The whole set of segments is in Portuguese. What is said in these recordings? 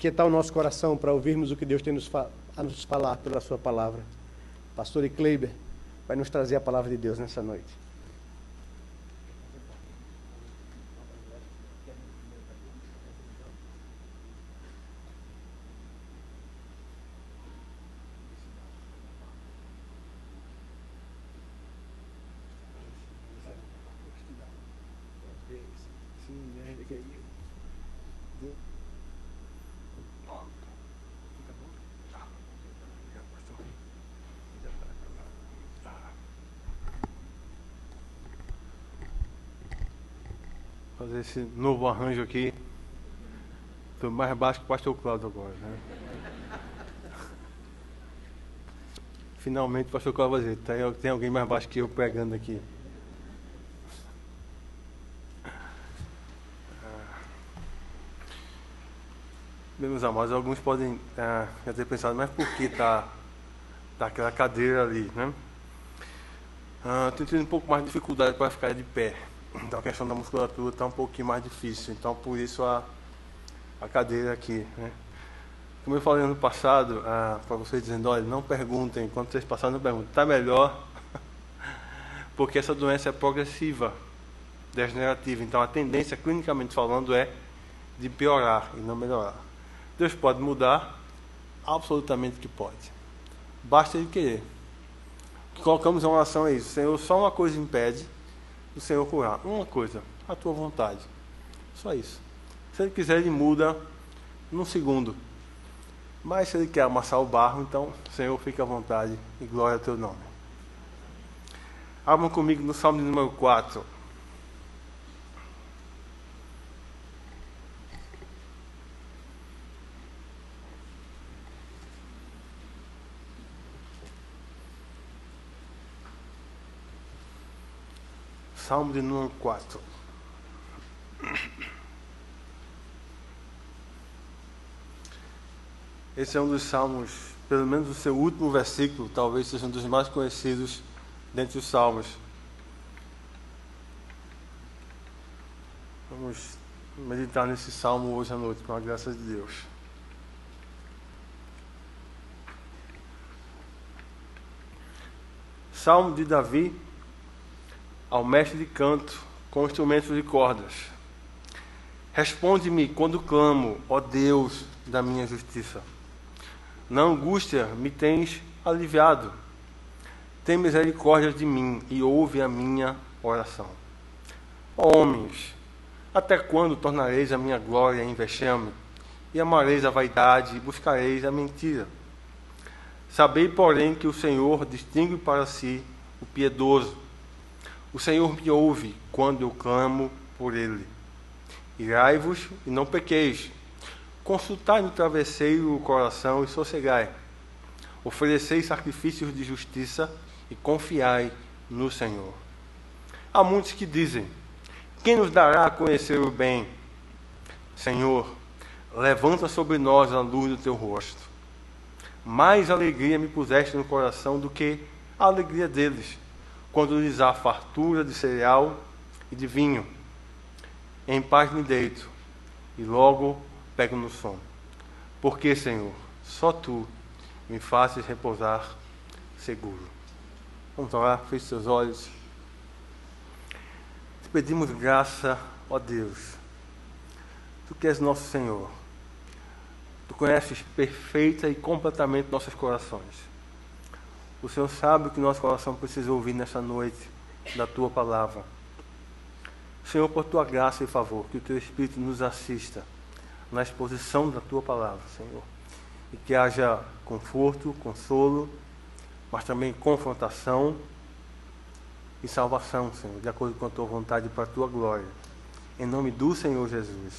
aquietar o nosso coração para ouvirmos o que Deus tem a nos falar pela sua palavra. Pastor Kleiber vai nos trazer a palavra de Deus nessa noite. Fazer esse novo arranjo aqui. Estou mais baixo que o pastor Cláudio agora, né? Finalmente o pastor Cláudio vai dizer, tem alguém mais baixo que eu pregando aqui. Bem, meus amados, alguns podem já ter pensado, mas por que tá aquela cadeira ali, né? Estou tendo um pouco mais de dificuldade para ficar de pé. Então a questão da musculatura está um pouquinho mais difícil. Então por isso a cadeira aqui, né? Como eu falei ano passado, para vocês dizendo, olha, não perguntem, quando vocês passarem não perguntem, está melhor? Porque essa doença é progressiva, degenerativa. Então a tendência, clinicamente falando, é de piorar e não melhorar. Deus pode mudar? Absolutamente que pode. Basta Ele querer. Colocamos uma oração a isso. Senhor, só uma coisa impede do Senhor curar. Uma coisa, a tua vontade. Só isso. Se Ele quiser, Ele muda num segundo. Mas se Ele quer amassar o barro, então, Senhor, fica à vontade e glória ao teu nome. Abram comigo no Salmo de número 4. Salmo de número 4. Esse é um dos salmos, pelo menos o seu último versículo, talvez seja um dos mais conhecidos dentre os salmos. Vamos meditar nesse salmo hoje à noite, com a graça de Deus. Salmo de Davi ao mestre de canto com instrumentos de cordas. Responde-me quando clamo, ó Deus da minha justiça. Na angústia me tens aliviado. Tem misericórdia de mim e ouve a minha oração. Ó homens, até quando tornareis a minha glória em vexame, e amareis a vaidade e buscareis a mentira? Sabei, porém, que o Senhor distingue para si o piedoso. O Senhor me ouve quando eu clamo por Ele. Irai-vos e não pequeis. Consultai no travesseiro o coração e sossegai. Oferecei sacrifícios de justiça e confiai no Senhor. Há muitos que dizem, quem nos dará a conhecer o bem? Senhor, levanta sobre nós a luz do teu rosto. Mais alegria me puseste no coração do que a alegria deles, quando lhes há fartura de cereal e de vinho. Em paz me deito e logo pego no sono. Porque, Senhor, só Tu me fazes repousar seguro. Vamos orar, feche seus olhos. Te pedimos graça, ó Deus. Tu que és nosso Senhor. Tu conheces perfeita e completamente nossos corações. O Senhor sabe o que nosso coração precisa ouvir nessa noite da Tua palavra. Senhor, por Tua graça e favor, que o Teu Espírito nos assista na exposição da Tua palavra, Senhor. E que haja conforto, consolo, mas também confrontação e salvação, Senhor, de acordo com a Tua vontade e para a Tua glória. Em nome do Senhor Jesus.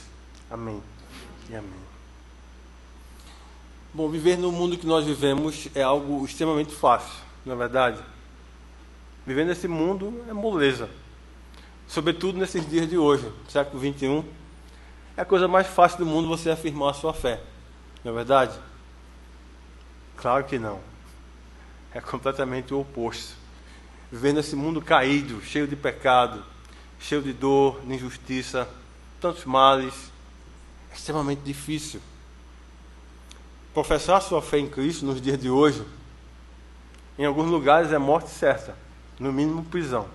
Amém e amém. Bom, viver no mundo que nós vivemos é algo extremamente fácil, não é verdade? Viver nesse mundo é moleza. Sobretudo nesses dias de hoje, século XXI. É a coisa mais fácil do mundo você afirmar a sua fé, não é verdade? Claro que não. É completamente o oposto. Viver nesse mundo caído, cheio de pecado, cheio de dor, de injustiça, tantos males, é extremamente difícil. professar sua fé em Cristo nos dias de hoje, em alguns lugares é morte certa, no mínimo prisão.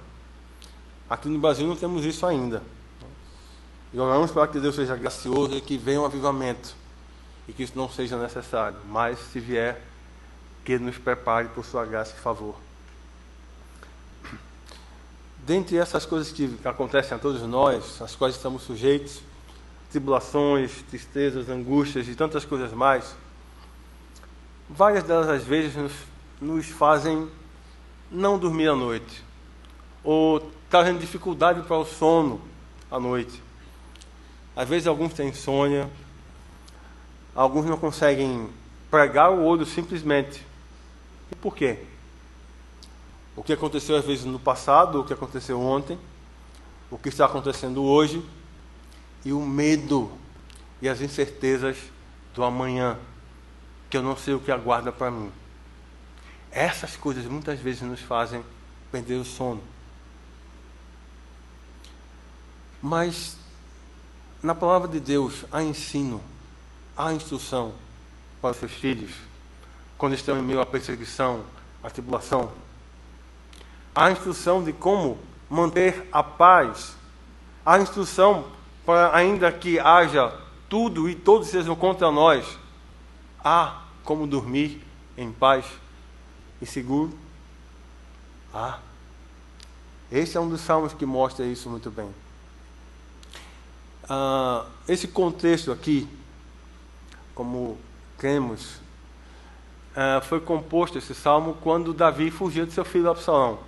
Aqui no Brasil não temos isso ainda. E oramos para que Deus seja gracioso e que venha um avivamento, e que isso não seja necessário, mas se vier, que Ele nos prepare por sua graça e favor. Dentre essas coisas que acontecem a todos nós, às quais estamos sujeitos, tribulações, tristezas, angústias e tantas coisas mais, várias delas às vezes nos fazem não dormir à noite, ou trazem dificuldade para o sono à noite. Às vezes alguns têm insônia, alguns não conseguem pregar o olho simplesmente. E por quê? O que aconteceu às vezes no passado, o que aconteceu ontem, o que está acontecendo hoje, e o medo e as incertezas do amanhã, que eu não sei o que aguarda para mim. Essas coisas muitas vezes nos fazem perder o sono. Mas na palavra de Deus há ensino, há instrução para os seus filhos, quando estão em meio à perseguição, à tribulação. Há instrução de como manter a paz. Há instrução para, ainda que haja tudo e todos sejam contra nós, há como dormir em paz e seguro. Esse é um dos salmos que mostra isso muito bem. Esse contexto aqui, como cremos, foi composto esse salmo quando Davi fugiu de seu filho Absalão.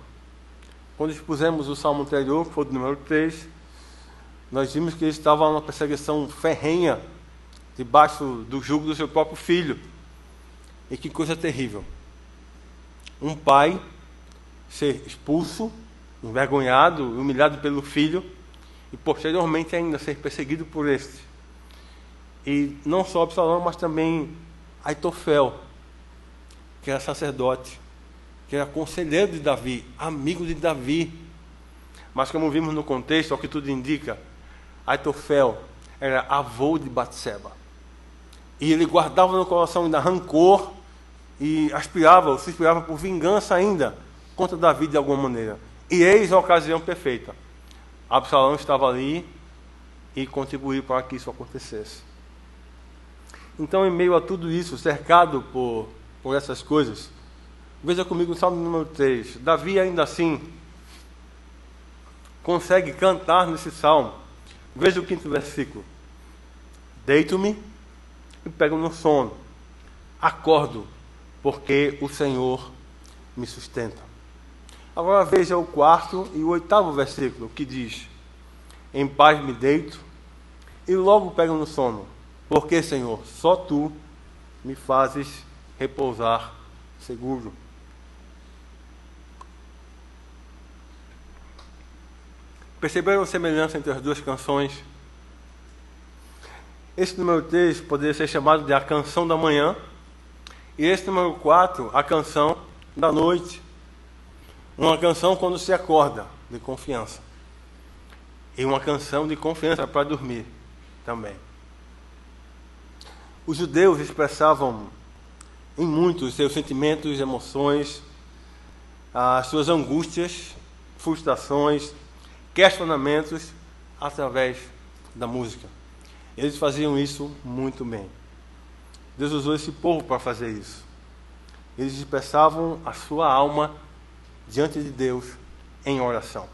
Quando expusemos o salmo anterior, que foi do número 3, nós vimos que ele estava numa perseguição ferrenha, debaixo do jugo do seu próprio filho. E que coisa terrível. Um pai ser expulso, envergonhado, humilhado pelo filho, e posteriormente ainda ser perseguido por este. E não só Absalão, mas também Aitofel, que era sacerdote, que era conselheiro de Davi, amigo de Davi. Mas como vimos no contexto, ao que tudo indica, Aitofel era avô de Batseba. E ele guardava no coração ainda rancor e se inspirava por vingança ainda contra Davi de alguma maneira. E eis a ocasião perfeita. Absalão estava ali e contribuiu para que isso acontecesse. Então, em meio a tudo isso, cercado por essas coisas, veja comigo o Salmo número 3. Davi, ainda assim, consegue cantar nesse salmo. Veja o 5º versículo. Deito-me e pego no sono. Acordo, porque o Senhor me sustenta. Agora veja o 4º e o 8º versículo, que diz: em paz me deito e logo pego no sono, porque, Senhor, só Tu me fazes repousar seguro. Perceberam a semelhança entre as duas canções? Esse número 3 poderia ser chamado de a canção da manhã, e esse número 4, a canção da noite. Uma canção quando se acorda, de confiança. E uma canção de confiança para dormir também. Os judeus expressavam em muitos seus sentimentos, emoções, as suas angústias, frustrações, questionamentos através da música. Eles faziam isso muito bem. Deus usou esse povo para fazer isso. Eles expressavam a sua alma diante de Deus em oração.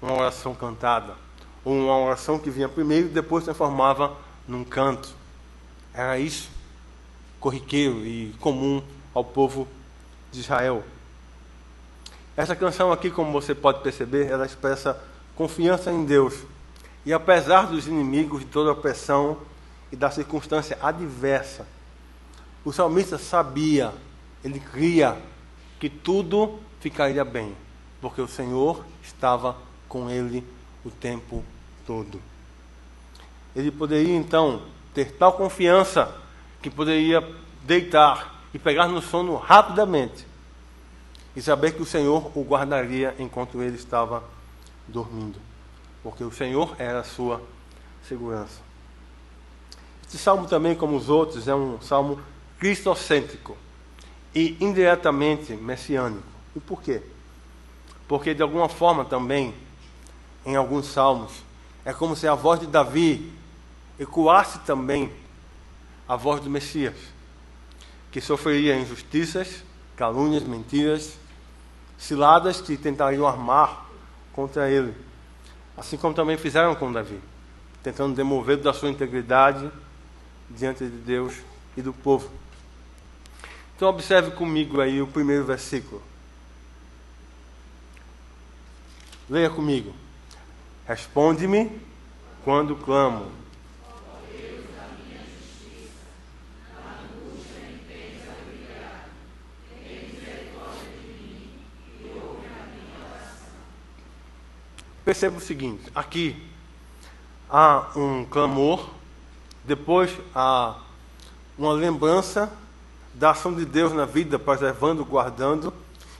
Uma oração cantada, ou uma oração que vinha primeiro e depois transformava num canto. Era isso, corriqueiro e comum ao povo de Israel. Essa canção aqui, como você pode perceber, ela expressa confiança em Deus. E apesar dos inimigos, de toda a opressão e da circunstância adversa, o salmista sabia, ele cria que tudo ficaria bem, porque o Senhor estava com ele o tempo todo. Ele poderia então ter tal confiança que poderia deitar e pegar no sono rapidamente e saber que o Senhor o guardaria enquanto ele estava dormindo, porque o Senhor era a sua segurança. Este salmo também, como os outros, é um salmo cristocêntrico e indiretamente messiânico. E por quê? Porque de alguma forma também, em alguns salmos, é como se a voz de Davi ecoasse também a voz do Messias, que sofreria injustiças, calúnias, mentiras, ciladas que tentariam armar contra ele, assim como também fizeram com Davi, tentando demovê-lo da sua integridade diante de Deus e do povo. Então observe comigo aí o primeiro versículo. Leia comigo. Responde-me quando clamo. Perceba o seguinte, aqui há um clamor, depois há uma lembrança da ação de Deus na vida, preservando, guardando,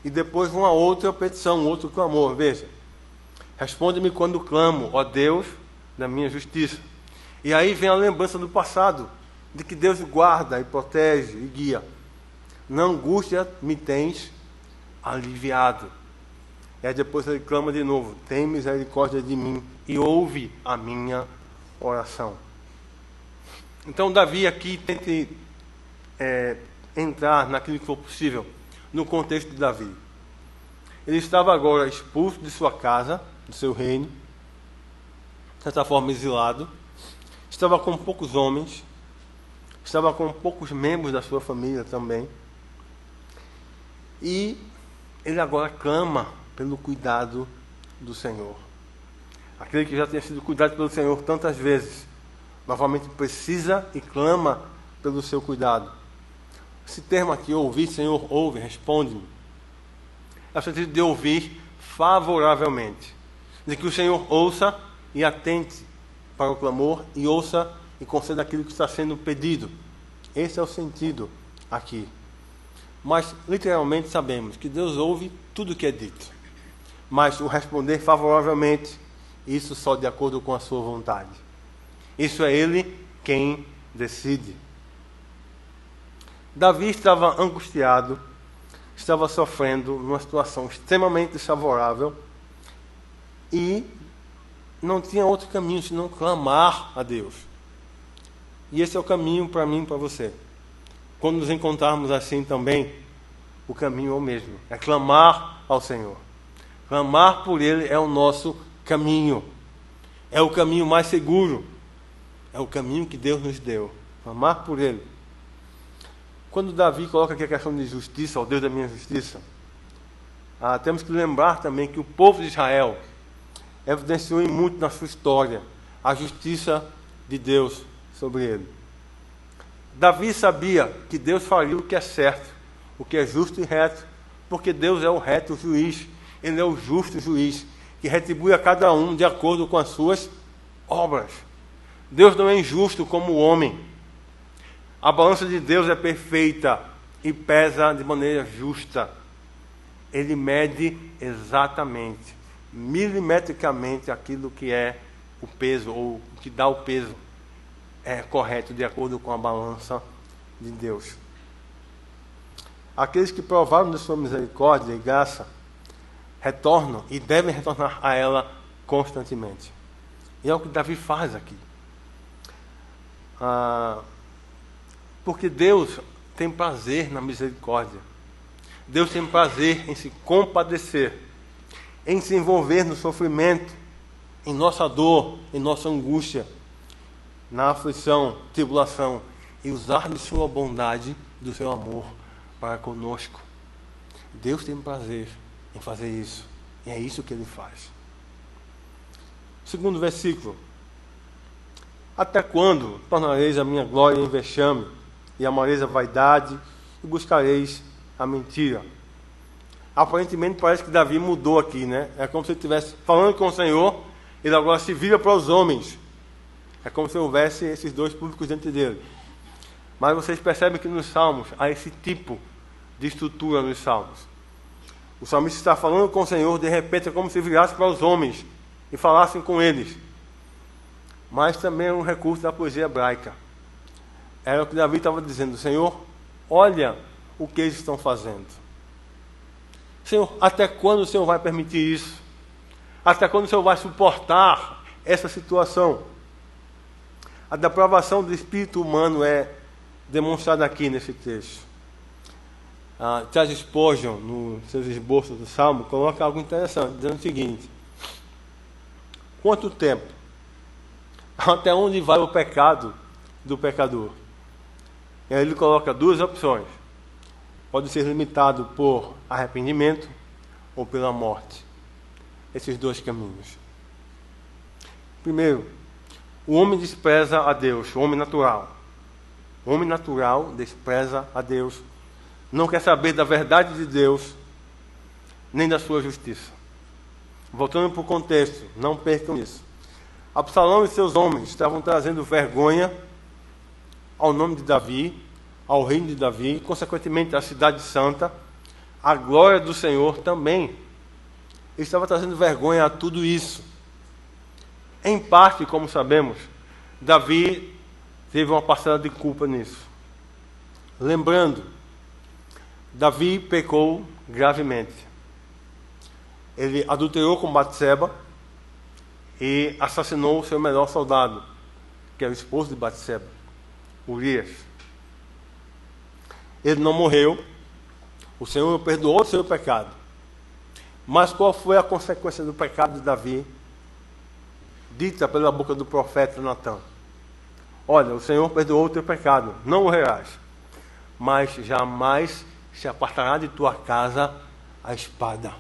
e depois uma outra petição, outro clamor. Veja, responde-me quando clamo, ó Deus, da minha justiça. E aí vem a lembrança do passado, de que Deus guarda e protege e guia. Na angústia me tens aliviado. E aí depois ele clama de novo, tem misericórdia de mim e ouve a minha oração. Então Davi aqui tenta entrar naquilo que for possível, no contexto de Davi. Ele estava agora expulso de sua casa, do seu reino, de certa forma exilado, estava com poucos homens, estava com poucos membros da sua família também, e ele agora clama pelo cuidado do Senhor. Aquele que já tinha sido cuidado pelo Senhor tantas vezes, novamente precisa e clama pelo seu cuidado. Esse termo aqui, ouvir, Senhor, ouve, responde-me, é o sentido de ouvir favoravelmente, de que o Senhor ouça e atente para o clamor e ouça e conceda aquilo que está sendo pedido. Esse é o sentido aqui. Mas literalmente sabemos que Deus ouve tudo o que é dito, mas o responder favoravelmente, isso só de acordo com a sua vontade. Isso é Ele quem decide. Davi estava angustiado, estava sofrendo numa situação extremamente desfavorável e não tinha outro caminho senão clamar a Deus. E esse é o caminho para mim e para você. Quando nos encontrarmos assim também, o caminho é o mesmo, é clamar ao Senhor. Clamar por Ele é o nosso caminho, é o caminho mais seguro, é o caminho que Deus nos deu, clamar por Ele. Quando Davi coloca aqui a questão de justiça, ó Deus da minha justiça, temos que lembrar também que o povo de Israel evidenciou muito na sua história a justiça de Deus sobre ele. Davi sabia que Deus faria o que é certo, o que é justo e reto, porque Deus é o reto juiz, Ele é o justo juiz, que retribui a cada um de acordo com as suas obras. Deus não é injusto como o homem. A balança de Deus é perfeita e pesa de maneira justa. Ele mede exatamente, milimetricamente, aquilo que é o peso, ou o que dá o peso correto, de acordo com a balança de Deus. Aqueles que provaram de sua misericórdia e graça, retornam e devem retornar a ela constantemente. E é o que Davi faz aqui. Porque Deus tem prazer na misericórdia. Deus tem prazer em se compadecer, em se envolver no sofrimento, em nossa dor, em nossa angústia, na aflição, tribulação, e usar de sua bondade, do seu amor para conosco. Deus tem prazer em fazer isso, e é isso que Ele faz. Segundo versículo: até quando tornareis a minha glória em vexame, e amareis a vaidade, e buscareis a mentira? Aparentemente parece que Davi mudou aqui, né? É como se ele estivesse falando com o Senhor, ele agora se vira para os homens. É como se houvesse esses dois públicos dentro dele. Mas vocês percebem que nos Salmos há esse tipo de estrutura nos Salmos. O salmista está falando com o Senhor, de repente é como se virasse para os homens e falassem com eles. Mas também é um recurso da poesia hebraica. Era o que Davi estava dizendo: Senhor, olha o que eles estão fazendo. Senhor, até quando o Senhor vai permitir isso? Até quando o Senhor vai suportar essa situação? A depravação do espírito humano é demonstrada aqui nesse texto. Charles Spurgeon, nos seus esboços do Salmo, coloca algo interessante, dizendo o seguinte: quanto tempo? Até onde vai o pecado do pecador? E aí ele coloca duas opções. Pode ser limitado por arrependimento ou pela morte. Esses dois caminhos. Primeiro, o homem despreza a Deus, o homem natural. O homem natural despreza a Deus, não quer saber da verdade de Deus, nem da sua justiça. Voltando para o contexto, não percam isso. Absalão e seus homens estavam trazendo vergonha ao nome de Davi, ao reino de Davi, consequentemente à cidade santa, à glória do Senhor também. Ele estava trazendo vergonha a tudo isso. Em parte, como sabemos, Davi teve uma parcela de culpa nisso. Lembrando, Davi pecou gravemente. Ele adulterou com Batseba e assassinou o seu melhor soldado, que era o esposo de Batseba, Urias. Ele não morreu, o Senhor perdoou o seu pecado. Mas qual foi a consequência do pecado de Davi, dita pela boca do profeta Natã? Olha, o Senhor perdoou o teu pecado, não morrerás, mas jamais se apartará de tua casa a espada.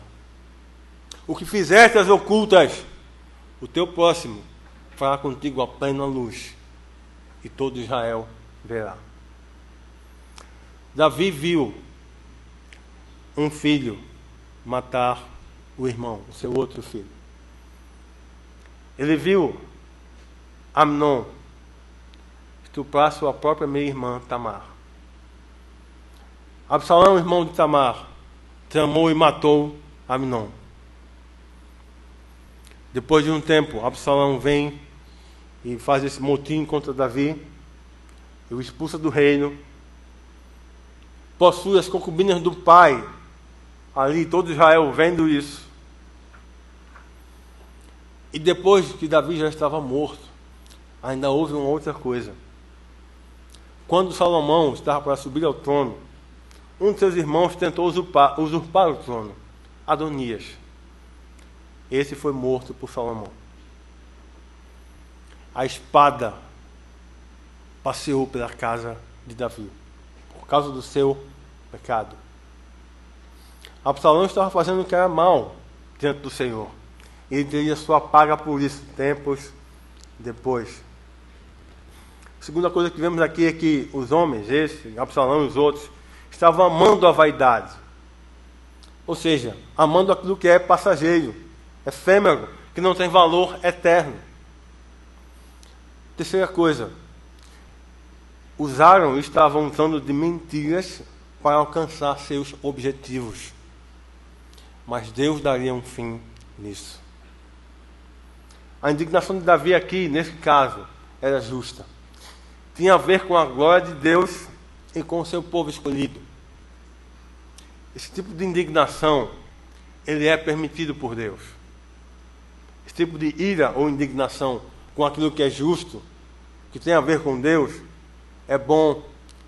O que fizeste às ocultas, o teu próximo fará contigo a plena luz, e todo Israel verá. Davi viu um filho matar o irmão, o seu outro filho. Ele viu Amnon estuprar sua própria meia-irmã Tamar. Absalão, irmão de Tamar, tramou e matou Amnon. Depois de um tempo, Absalão vem e faz esse motim contra Davi, e o expulsa do reino, possui as concubinas do pai, ali todo Israel vendo isso. E depois que Davi já estava morto, ainda houve uma outra coisa. Quando Salomão estava para subir ao trono, um de seus irmãos tentou usurpar o trono, Adonias. Esse foi morto por Salomão. A espada passeou pela casa de Davi, por causa do seu pecado. Absalão estava fazendo o que era mal diante do Senhor. Ele teria sua paga por isso, tempos depois. A segunda coisa que vemos aqui é que os homens, esse, Absalão e os outros, estavam amando a vaidade. Ou seja, amando aquilo que é passageiro, efêmero, que não tem valor eterno. Terceira coisa, estavam usando de mentiras para alcançar seus objetivos. Mas Deus daria um fim nisso. A indignação de Davi aqui, nesse caso, era justa. Tinha a ver com a glória de Deus e com o seu povo escolhido. Esse tipo de indignação, ele é permitido por Deus. Esse tipo de ira ou indignação com aquilo que é justo, que tem a ver com Deus, é bom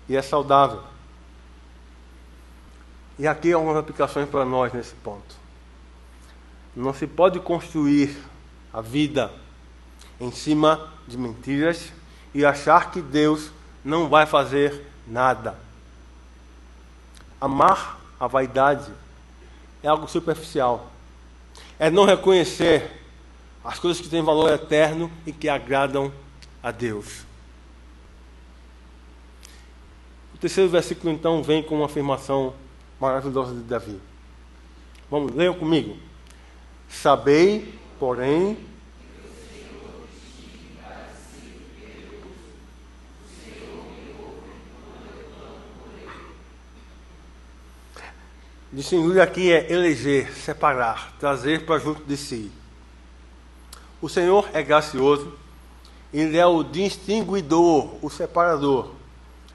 e é saudável. E aqui algumas aplicações para nós nesse ponto. Não se pode construir a vida em cima de mentiras e achar que Deus não vai fazer nada. Amar a vaidade é algo superficial. É não reconhecer as coisas que têm valor eterno e que agradam a Deus. O terceiro versículo então vem com uma afirmação maravilhosa de Davi. Vamos, leiam comigo. Sabei, porém, distinguir aqui é eleger, separar, trazer para junto de si. O Senhor é gracioso, Ele é o distinguidor, o separador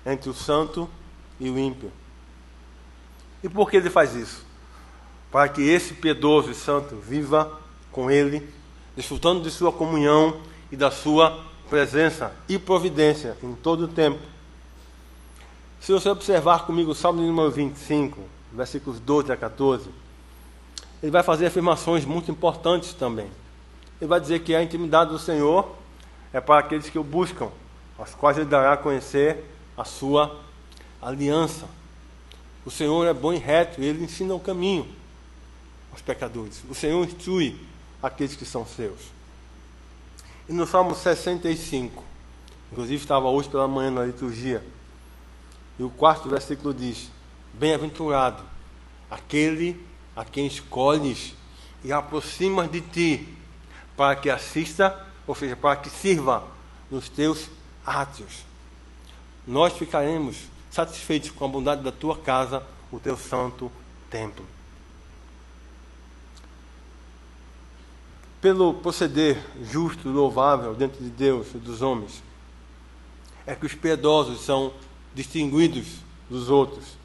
entre o santo e o ímpio. E por que ele faz isso? Para que esse piedoso e santo viva com ele, desfrutando de sua comunhão e da sua presença e providência em todo o tempo. Se você observar comigo o Salmo número 25, versículos 12 a 14, ele vai fazer afirmações muito importantes também. Ele vai dizer que a intimidade do Senhor é para aqueles que o buscam, aos quais ele dará a conhecer a sua aliança. O Senhor é bom e reto, e ele ensina o caminho aos pecadores. O Senhor instrui aqueles que são seus. E no Salmo 65, inclusive estava hoje pela manhã na liturgia, e o 4º versículo diz: bem-aventurado aquele a quem escolhes e aproximas de ti, para que assista, ou seja, para que sirva nos teus átrios. Nós ficaremos satisfeitos com a bondade da tua casa, o teu santo templo. Pelo proceder justo e louvável diante de Deus e dos homens, é que os piedosos são distinguidos dos outros.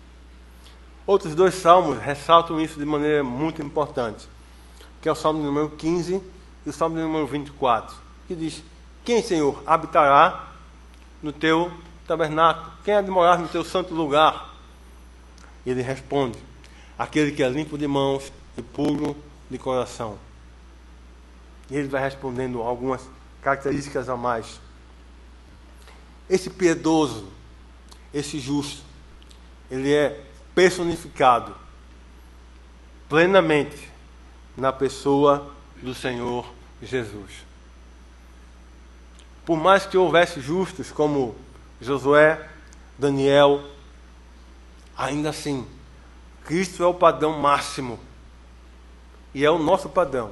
Outros 2 salmos ressaltam isso de maneira muito importante, que é o Salmo número 15 e o Salmo número 24, que diz: quem, Senhor, habitará no teu tabernáculo? Quem há de morar no teu santo lugar? E ele responde: aquele que é limpo de mãos e puro de coração. E ele vai respondendo algumas características a mais. Esse piedoso, esse justo, ele é personificado plenamente na pessoa do Senhor Jesus. Por mais que houvesse justos como Josué, Daniel, ainda assim, Cristo é o padrão máximo e é o nosso padrão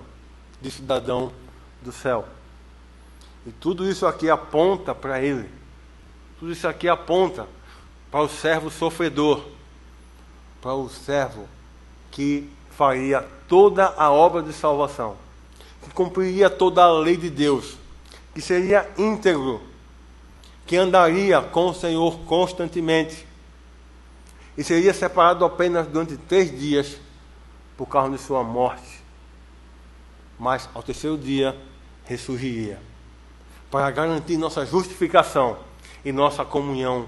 de cidadão do céu. E tudo isso aqui aponta para Ele. Tudo isso aqui aponta para o servo sofredor, para o servo que faria toda a obra de salvação, que cumpriria toda a lei de Deus, que seria íntegro, que andaria com o Senhor constantemente, e seria separado apenas durante 3 dias por causa de sua morte, mas ao 3º dia ressurgiria, para garantir nossa justificação e nossa comunhão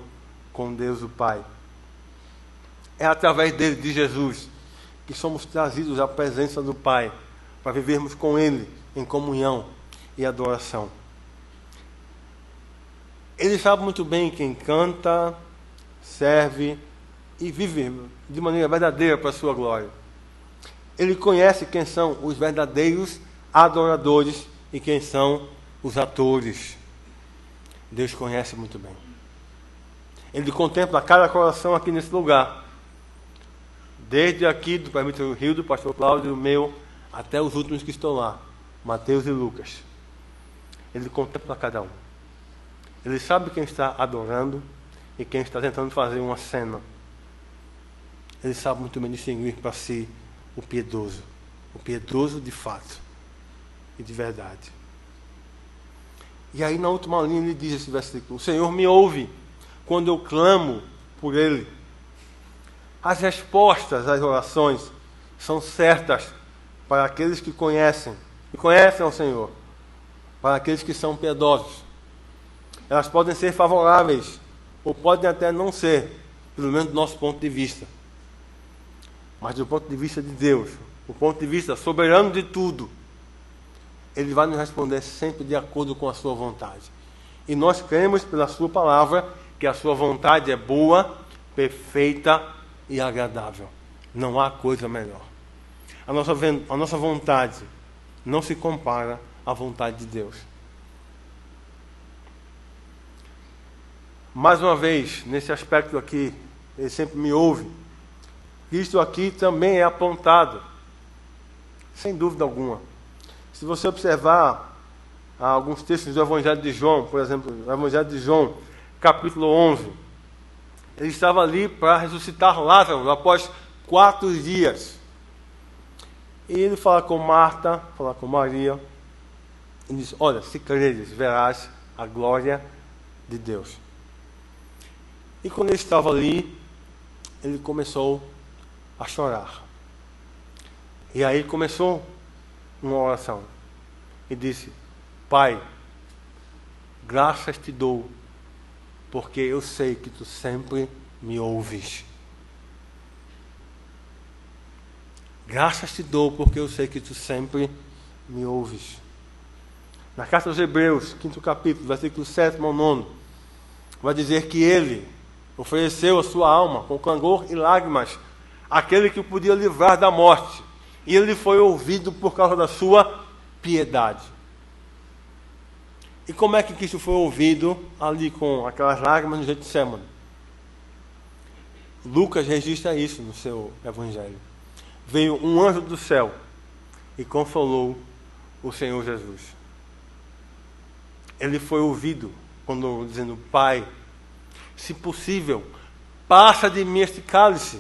com Deus o Pai. É através dele, de Jesus, que somos trazidos à presença do Pai, para vivermos com Ele em comunhão e adoração. Ele sabe muito bem quem canta, serve e vive de maneira verdadeira para a sua glória. Ele conhece quem são os verdadeiros adoradores e quem são os atores. Deus conhece muito bem. Ele contempla cada coração aqui nesse lugar. Desde aqui do presbítero Rio, do pastor Cláudio, do meu, até os últimos que estão lá, Mateus e Lucas. Ele contempla cada um. Ele sabe quem está adorando e quem está tentando fazer uma cena. Ele sabe muito bem distinguir para si o piedoso de fato e de verdade. E aí na última linha ele diz esse versículo: o Senhor me ouve quando eu clamo por Ele. As respostas às orações são certas para aqueles que conhecem ao Senhor, para aqueles que são piedosos. Elas podem ser favoráveis, ou podem até não ser, pelo menos do nosso ponto de vista. Mas do ponto de vista de Deus, do ponto de vista soberano de tudo, Ele vai nos responder sempre de acordo com a sua vontade. E nós cremos pela sua palavra que a sua vontade é boa, perfeita e agradável. Não há coisa melhor. A nossa vontade não se compara à vontade de Deus. Mais uma vez, nesse aspecto aqui, Ele sempre me ouve. Isto aqui também é apontado, sem dúvida alguma. Se você observar alguns textos do Evangelho de João, por exemplo, o Evangelho de João, capítulo 11, ele estava ali para ressuscitar Lázaro após 4 dias. E ele fala com Marta, fala com Maria, e diz: olha, se creres, verás a glória de Deus. E quando ele estava ali, ele começou a chorar. E aí começou uma oração. E disse: Pai, graças te dou, porque eu sei que tu sempre me ouves. Graças te dou, porque eu sei que tu sempre me ouves. Na carta aos Hebreus, 5º capítulo, versículo 7 ao 9, vai dizer que ele ofereceu a sua alma com clangor e lágrimas àquele que o podia livrar da morte. E ele foi ouvido por causa da sua piedade. E como é que Cristo foi ouvido ali com aquelas lágrimas no Getsemane? Lucas registra isso no seu evangelho. Veio um anjo do céu e consolou o Senhor Jesus. Ele foi ouvido quando dizendo: Pai, se possível, passa de mim este cálice,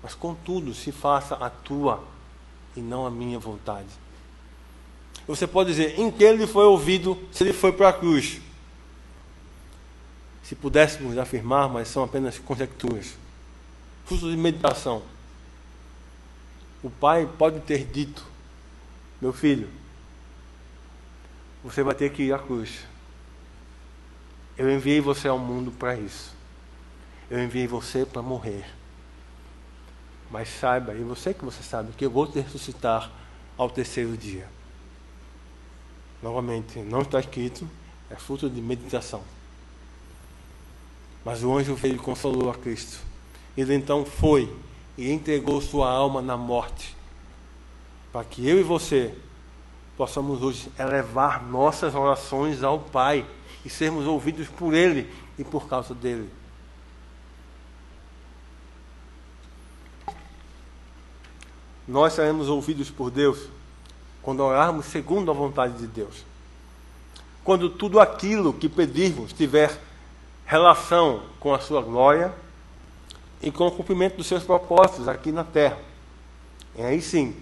mas contudo se faça a tua e não a minha vontade. Você pode dizer: em que ele foi ouvido se ele foi para a cruz? Se pudéssemos afirmar, mas são apenas conjecturas, fruto de meditação. O pai pode ter dito: meu filho, você vai ter que ir à cruz. Eu enviei você ao mundo para isso. Eu enviei você para morrer. Mas saiba, e você que você sabe, que eu vou te ressuscitar ao terceiro dia. Novamente, não está escrito, é fruto de meditação. Mas o anjo veio e consolou a Cristo. Ele então foi e entregou sua alma na morte, para que eu e você possamos hoje elevar nossas orações ao Pai e sermos ouvidos por Ele e por causa dele. Nós seremos ouvidos por Deus quando orarmos segundo a vontade de Deus. Quando tudo aquilo que pedirmos tiver relação com a sua glória e com o cumprimento dos seus propósitos aqui na terra. E aí sim,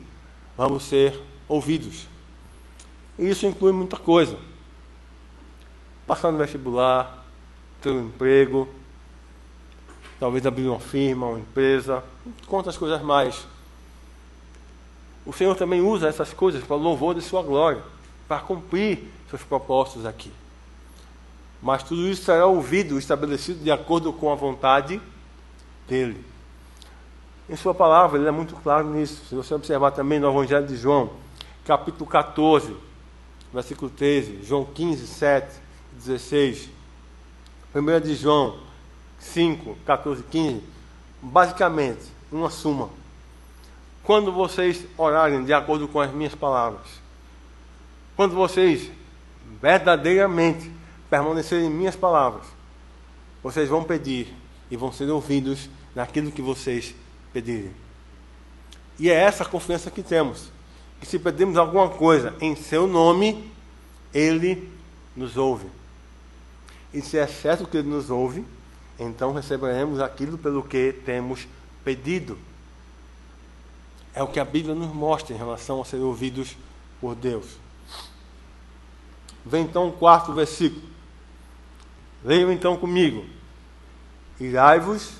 vamos ser ouvidos. E isso inclui muita coisa. Passar no vestibular, ter um emprego, talvez abrir uma firma, uma empresa, quantas coisas mais. O Senhor também usa essas coisas para o louvor de sua glória, para cumprir seus propósitos aqui. Mas tudo isso será ouvido, estabelecido de acordo com a vontade dele. Em sua palavra, ele é muito claro nisso. Se você observar também no Evangelho de João, capítulo 14, versículo 13, João 15, 7 e 16, 1 de João 5, 14, 15, basicamente, uma suma. Quando vocês orarem de acordo com as minhas palavras, quando vocês verdadeiramente permanecerem em minhas palavras, vocês vão pedir e vão ser ouvidos naquilo que vocês pedirem. E é essa a confiança que temos, que se pedirmos alguma coisa em seu nome, ele nos ouve. E se é certo que ele nos ouve, então receberemos aquilo pelo que temos pedido. É o que a Bíblia nos mostra em relação a ser ouvidos por Deus. Vem então o 4º versículo. Leiam então comigo. Irai-vos.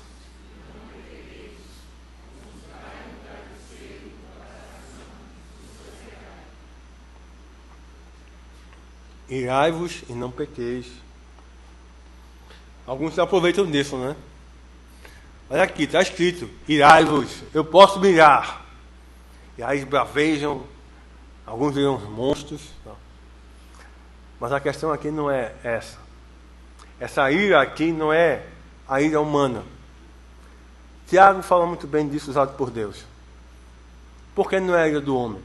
Irai-vos e não pequeis. Alguns se aproveitam disso, né? Olha aqui, está escrito: irai-vos, eu posso me irar. E aí esbravejam, alguns viram monstros. Não. Mas a questão aqui não é essa. Essa ira aqui não é a ira humana. Tiago fala muito bem disso, usado por Deus. Por que não é a ira do homem?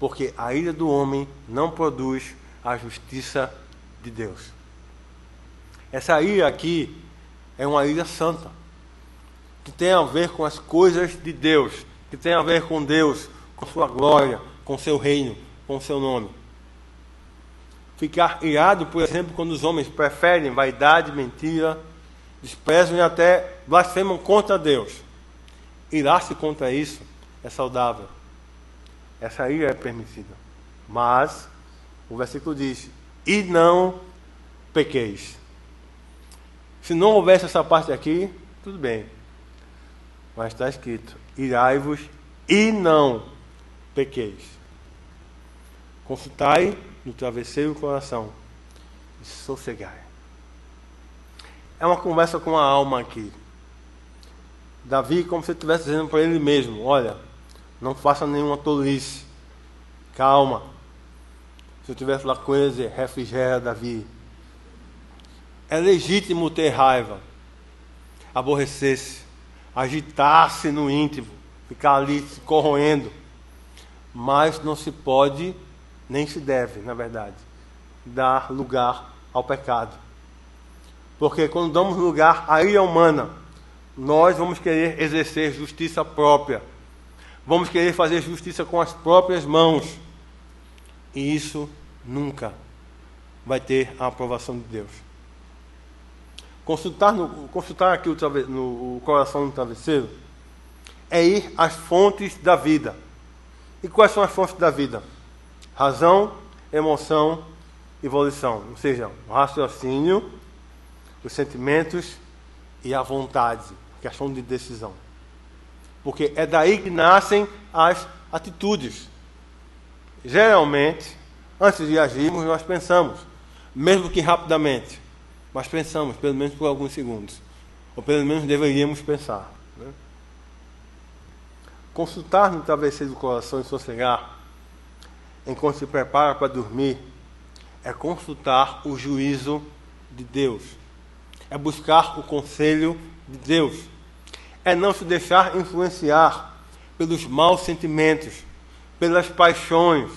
Porque a ira do homem não produz a justiça de Deus. Essa ira aqui é uma ira santa, que tem a ver com as coisas de Deus, que tem a ver com Deus, com sua glória, com seu reino, com seu nome. Ficar irado, por exemplo, quando os homens preferem vaidade, mentira, desprezam e até blasfemam contra Deus. Irar-se contra isso é saudável. Essa ira é permitida. Mas o versículo diz: e não pequeis. Se não houvesse essa parte aqui, tudo bem. Mas está escrito: irai-vos e não pequeis. Consultai no travesseiro o coração e sossegai. É uma conversa com a alma aqui. Davi, como se estivesse dizendo para ele mesmo: olha, não faça nenhuma tolice. Calma. Se eu estivesse lá com ele, dizer: refrigera, Davi. É legítimo ter raiva, aborrecer-se, agitar-se no íntimo, ficar ali se corroendo. Mas não se pode, nem se deve, na verdade, dar lugar ao pecado. Porque quando damos lugar à ira humana, nós vamos querer exercer justiça própria. Vamos querer fazer justiça com as próprias mãos. E isso nunca vai ter a aprovação de Deus. Consultar aqui o coração no travesseiro é ir às fontes da vida. E quais são as fontes da vida? Razão, emoção e volição. Ou seja, o raciocínio, os sentimentos e a vontade. Questão de decisão. Porque é daí que nascem as atitudes. Geralmente, antes de agirmos, nós pensamos, mesmo que rapidamente, mas pensamos, pelo menos por alguns segundos. Ou pelo menos deveríamos pensar. Né? Consultar no travesseiro do coração e sossegar, enquanto se prepara para dormir, é consultar o juízo de Deus. É buscar o conselho de Deus. É não se deixar influenciar pelos maus sentimentos, pelas paixões,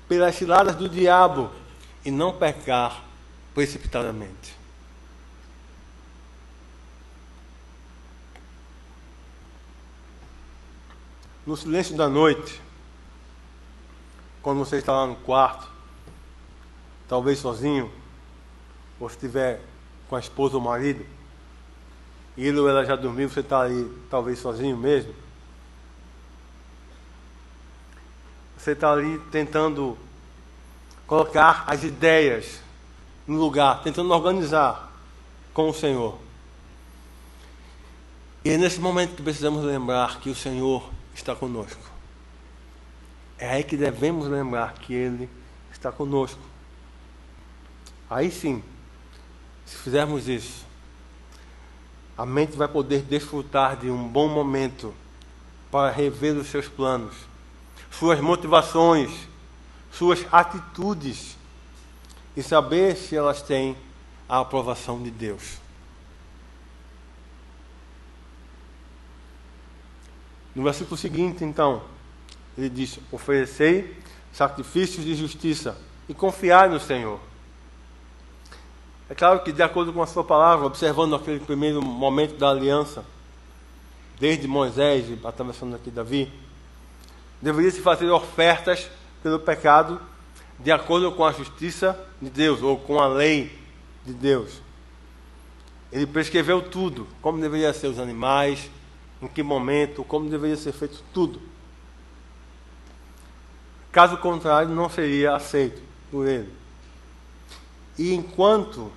pelas ciladas do diabo, e não pecar precipitadamente. No silêncio da noite, quando você está lá no quarto, talvez sozinho, ou se estiver com a esposa ou o marido, e ele ou ela já dormiu, você está ali talvez sozinho mesmo, você está ali tentando colocar as ideias no lugar, tentando organizar com o Senhor. E é nesse momento que precisamos lembrar que o Senhor está conosco. É aí que devemos lembrar que Ele está conosco. Aí sim, se fizermos isso, a mente vai poder desfrutar de um bom momento para rever os seus planos, suas motivações, suas atitudes, e saber se elas têm a aprovação de Deus. No versículo seguinte, então, ele diz: oferecei sacrifícios de justiça e confiai no Senhor. É claro que, de acordo com a sua palavra, observando aquele primeiro momento da aliança, desde Moisés e atravessando aqui Davi, deveria se fazer ofertas pelo pecado de acordo com a justiça de Deus, ou com a lei de Deus. Ele prescreveu tudo, como deveriam ser os animais, em que momento, como deveria ser feito tudo. Caso contrário, não seria aceito por ele. E enquanto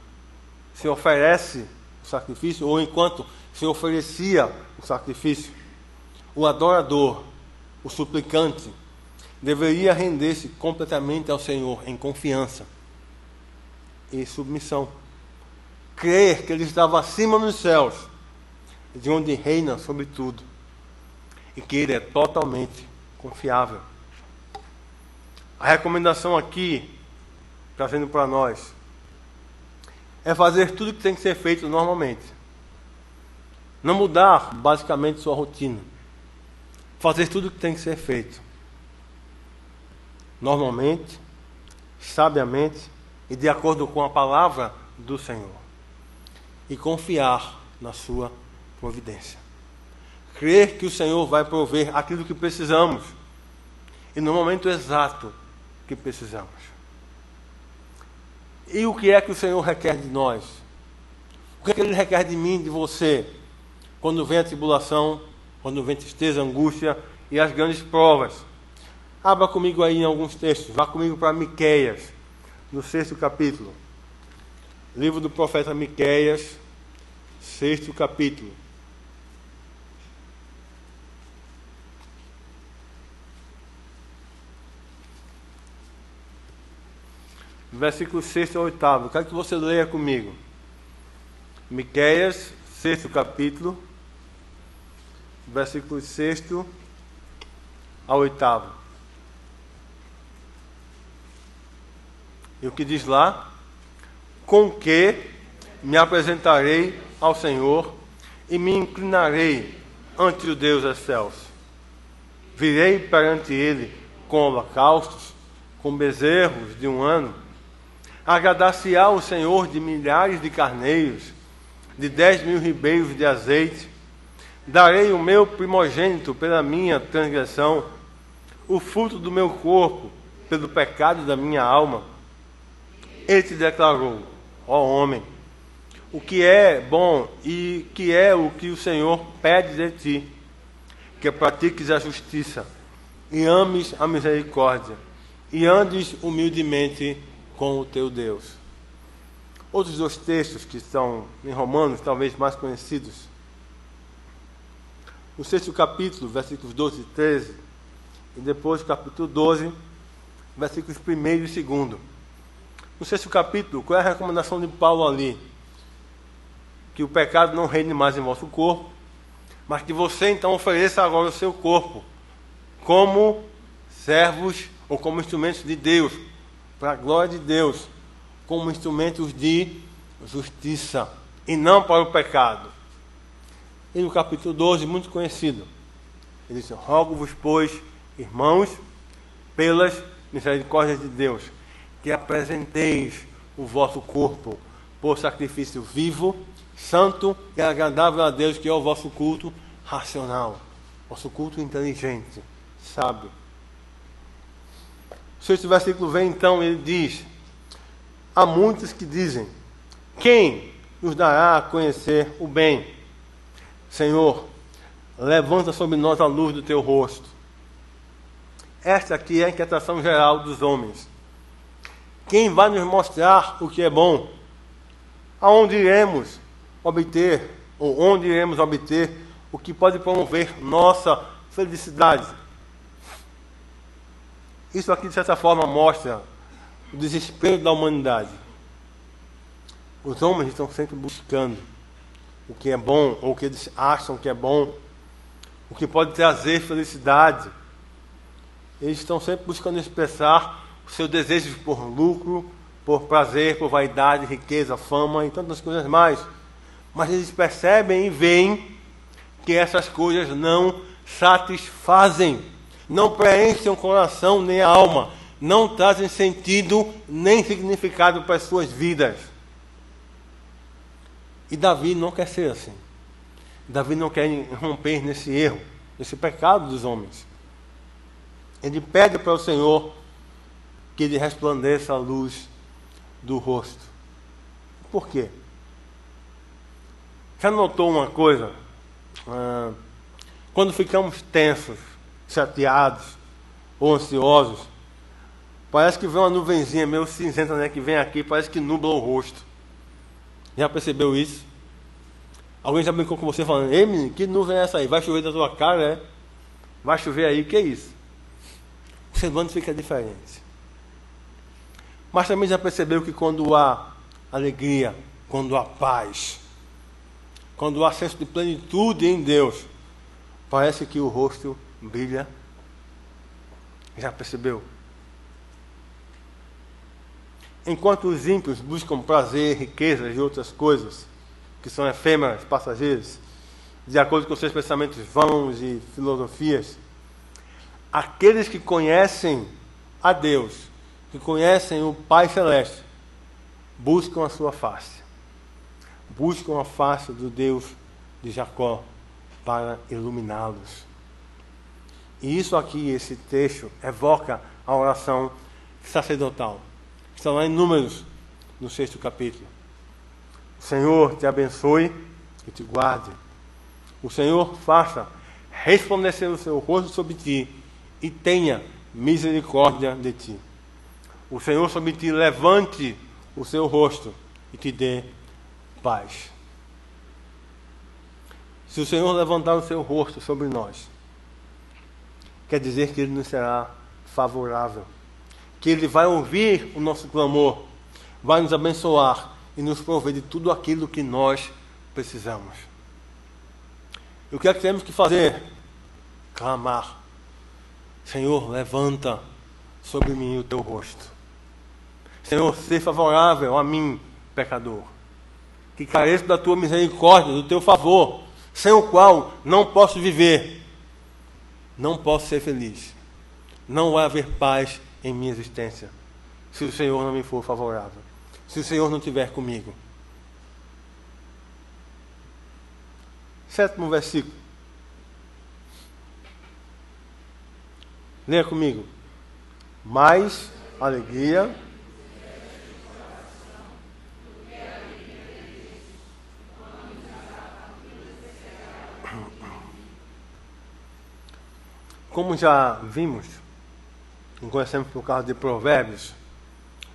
se oferece o sacrifício, ou enquanto se oferecia o sacrifício, o adorador, o suplicante, deveria render-se completamente ao Senhor em confiança e submissão. Crer que Ele estava acima nos céus, de onde reina sobre tudo, e que Ele é totalmente confiável. A recomendação aqui, trazendo para nós, é fazer tudo que tem que ser feito normalmente. Não mudar, basicamente, sua rotina. Fazer tudo que tem que ser feito normalmente, sabiamente e de acordo com a palavra do Senhor. E confiar na sua providência. Crer que o Senhor vai prover aquilo que precisamos e no momento exato que precisamos. E o que é que o Senhor requer de nós? O que é que Ele requer de mim, de você, quando vem a tribulação, quando vem tristeza, angústia e as grandes provas? Abra comigo aí em alguns textos. Vá comigo para Miqueias, no 6º capítulo. Livro do profeta Miqueias, 6º capítulo. versículo 6 ao 8. Quero que você leia comigo. Miqueias, 6º capítulo, versículo 6 ao 8. E o que diz lá? Com que me apresentarei ao Senhor e me inclinarei ante o Deus dos céus. Virei perante ele com holocaustos, com bezerros de 1 ano. Agradar-se-á o Senhor de milhares de carneiros, de 10.000 ribeiros de azeite. Darei o meu primogênito pela minha transgressão, o fruto do meu corpo pelo pecado da minha alma. Ele te declarou, ó homem, o que é bom e que é o que o Senhor pede de ti, que pratiques a justiça e ames a misericórdia e andes humildemente com o teu Deus. Outros 2 textos que estão em Romanos, talvez mais conhecidos. No 6º capítulo, versículos 12 e 13, e depois capítulo 12, versículos 1º e 2º. No 6º capítulo, qual é a recomendação de Paulo ali? Que o pecado não reine mais em vosso corpo, mas que você então ofereça agora o seu corpo como servos ou como instrumentos de Deus, para a glória de Deus, como instrumentos de justiça e não para o pecado. E no capítulo 12, muito conhecido, ele diz: rogo-vos, pois, irmãos, pelas misericórdias de Deus, que apresenteis o vosso corpo por sacrifício vivo, santo e agradável a Deus, que é o vosso culto racional, vosso culto inteligente, sábio. O 6º versículo vem então, ele diz: há muitos que dizem, quem nos dará a conhecer o bem? Senhor, levanta sobre nós a luz do teu rosto. Esta aqui é a inquietação geral dos homens. Quem vai nos mostrar o que é bom? Aonde iremos obter, ou onde iremos obter o que pode promover nossa felicidade? Isso aqui, de certa forma, mostra o desespero da humanidade. Os homens estão sempre buscando o que é bom, ou o que eles acham que é bom, o que pode trazer felicidade. Eles estão sempre buscando expressar os seus desejos por lucro, por prazer, por vaidade, riqueza, fama e tantas coisas mais. Mas eles percebem e veem que essas coisas não satisfazem, não preenchem o coração nem a alma, não trazem sentido nem significado para as suas vidas. E Davi não quer ser assim. Davi não quer romper nesse erro, nesse pecado dos homens. Ele pede para o Senhor que lhe resplandeça a luz do rosto. Por quê? Já notou uma coisa? Quando ficamos tensos, chateados ou ansiosos, parece que vem uma nuvenzinha meio cinzenta, né, que vem aqui, parece que nubla o rosto. Já percebeu isso? Alguém já brincou com você falando: ei menino, que nuvem é essa aí? Vai chover da tua cara, né? Vai chover aí, o que é isso? O ser humano fica diferente. Mas também já percebeu que quando há alegria, quando há paz, quando há senso de plenitude em Deus, parece que o rosto brilha? Já percebeu? Enquanto os ímpios buscam prazer, riquezas e outras coisas que são efêmeras, passageiras, de acordo com seus pensamentos vãos e filosofias, aqueles que conhecem a Deus, que conhecem o Pai Celeste, buscam a sua face, buscam a face do Deus de Jacó para iluminá-los. E isso aqui, esse texto, evoca a oração sacerdotal. Está lá em Números, no 6º capítulo. O Senhor te abençoe e te guarde. O Senhor faça resplandecer o seu rosto sobre ti e tenha misericórdia de ti. O Senhor sobre ti levante o seu rosto e te dê paz. Se o Senhor levantar o seu rosto sobre nós, quer dizer que Ele nos será favorável, que Ele vai ouvir o nosso clamor, vai nos abençoar e nos prover de tudo aquilo que nós precisamos. E o que é que temos que fazer? Clamar. Senhor, levanta sobre mim o teu rosto. Senhor, seja favorável a mim, pecador, que careço da tua misericórdia, do teu favor, sem o qual não posso viver, não posso ser feliz. Não vai haver paz em minha existência, se o Senhor não me for favorável, se o Senhor não estiver comigo. 7º versículo. Leia comigo. Mais alegria como já vimos, conhecemos por causa de Provérbios,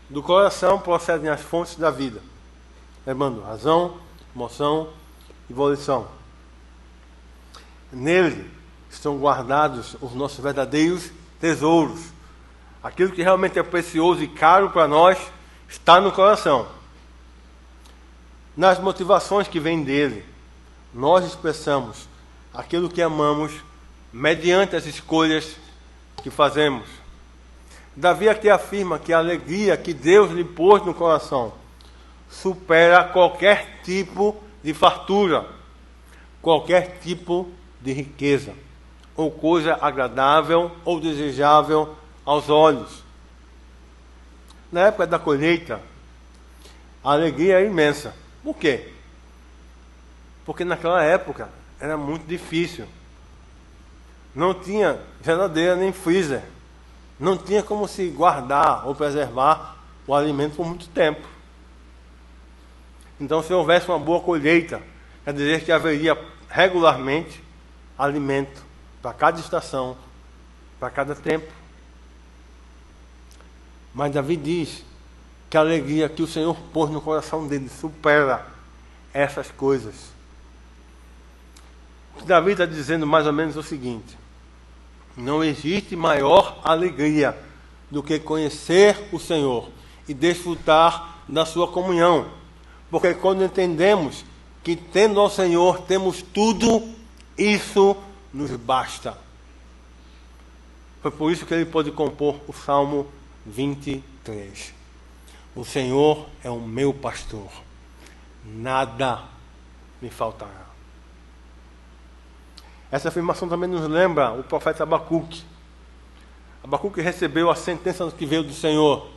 do coração procedem as fontes da vida, lembrando razão, emoção e volição. Nele estão guardados os nossos verdadeiros tesouros. Aquilo que realmente é precioso e caro para nós está no coração. Nas motivações que vêm dele, nós expressamos aquilo que amamos mediante as escolhas que fazemos. Davi aqui afirma que a alegria que Deus lhe pôs no coração supera qualquer tipo de fartura, qualquer tipo de riqueza, ou coisa agradável ou desejável aos olhos. Na época da colheita, a alegria é imensa. Por quê? Porque naquela época era muito difícil. Não tinha geladeira nem freezer. Não tinha como se guardar ou preservar o alimento por muito tempo. Então, se houvesse uma boa colheita, quer dizer que haveria regularmente alimento para cada estação, para cada tempo. Mas Davi diz que a alegria que o Senhor pôs no coração dele supera essas coisas. O que Davi está dizendo mais ou menos é o seguinte: não existe maior alegria do que conhecer o Senhor e desfrutar da sua comunhão. Porque quando entendemos que tendo ao Senhor temos tudo, isso nos basta. Foi por isso que ele pôde compor o Salmo 23. O Senhor é o meu pastor, nada me faltará. Essa afirmação também nos lembra o profeta Abacuque. Abacuque recebeu a sentença que veio do Senhor.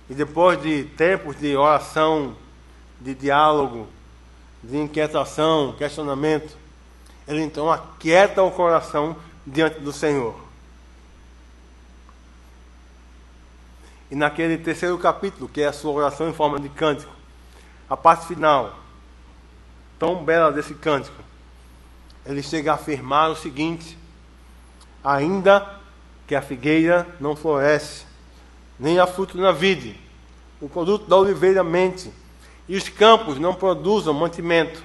E depois de tempos de oração, de diálogo, de inquietação, questionamento, ele então aquieta o coração diante do Senhor. E naquele 3º capítulo, que é a sua oração em forma de cântico, a parte final, tão bela desse cântico, ele chega a afirmar o seguinte: ainda que a figueira não floresce, nem há fruto na vide, o produto da oliveira mente, e os campos não produzam mantimento,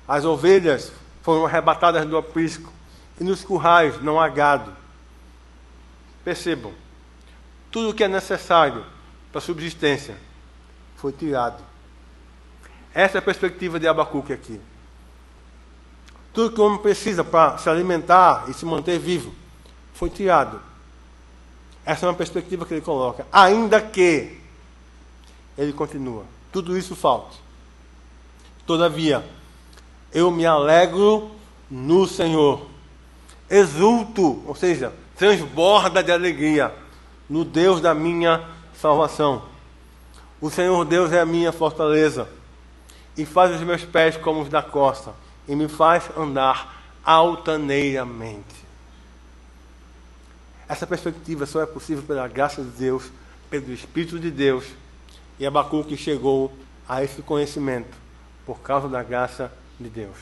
as ovelhas foram arrebatadas do aprisco, e nos currais não há gado. Percebam, tudo o que é necessário para a subsistência foi tirado. Essa é a perspectiva de Abacuque aqui. Tudo que o homem precisa para se alimentar e se manter vivo foi tirado. Essa é uma perspectiva que ele coloca. Ainda que, ele continua, tudo isso falta. Todavia, eu me alegro no Senhor. Exulto, ou seja, transborda de alegria no Deus da minha salvação. O Senhor Deus é a minha fortaleza e faz os meus pés como os da costa e me faz andar altaneiramente. Essa perspectiva só é possível pela graça de Deus, pelo Espírito de Deus. E Abacuque chegou a esse conhecimento por causa da graça de Deus.